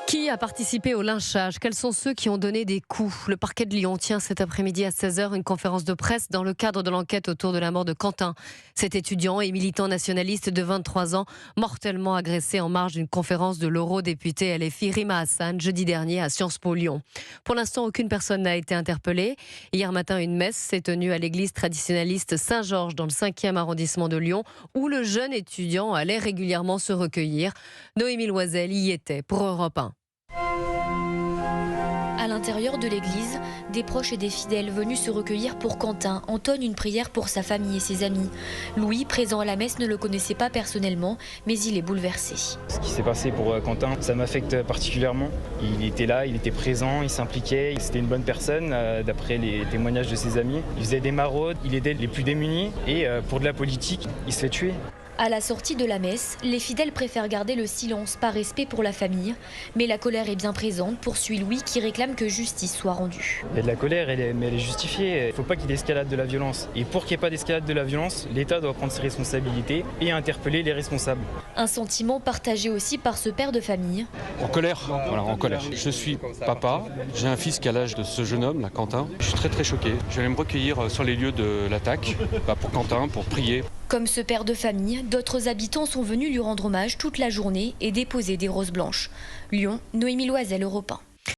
Qui a participé au lynchage? Quels sont ceux qui ont donné des coups? Le parquet de Lyon tient cet après-midi à 16 h une conférence de presse dans le cadre de l'enquête autour de la mort de Quentin. Cet étudiant et militant nationaliste de 23 ans, mortellement agressé en marge d'une conférence de l'eurodéputée LFI Rima Hassan jeudi dernier à Sciences Po Lyon. Pour l'instant, aucune personne n'a été interpellée. Hier matin, une messe s'est tenue à l'église traditionnaliste Saint-Georges dans le 5e arrondissement de Lyon, où le jeune étudiant allait régulièrement se recueillir. Noémie Loisel y était pour Europe 1. À l'intérieur de l'église, des proches et des fidèles venus se recueillir pour Quentin entonnent une prière pour sa famille et ses amis. Louis, présent à la messe, ne le connaissait pas personnellement, mais il est bouleversé. Ce qui s'est passé pour Quentin, ça m'affecte particulièrement. Il était là, il était présent, il s'impliquait. C'était une bonne personne, d'après les témoignages de ses amis. Il faisait des maraudes, il aidait les plus démunis et pour de la politique, il se fait tuer. À la sortie de la messe, les fidèles préfèrent garder le silence par respect pour la famille. Mais la colère est bien présente, poursuit Louis, qui réclame que justice soit rendue. Il y a de la colère, mais elle est justifiée. Il ne faut pas qu'il y ait d'escalade de la violence. Et pour qu'il n'y ait pas d'escalade de la violence, l'État doit prendre ses responsabilités et interpeller les responsables. Un sentiment partagé aussi par ce père de famille. En colère, voilà, en colère. Je suis papa, j'ai un fils qui a l'âge de ce jeune homme, là, Quentin. Je suis très choqué. Je vais aller me recueillir sur les lieux de l'attaque, pour Quentin, pour prier. Comme ce père de famille, d'autres habitants sont venus lui rendre hommage toute la journée et déposer des roses blanches. Lyon, Noémie Loisel, Europe 1.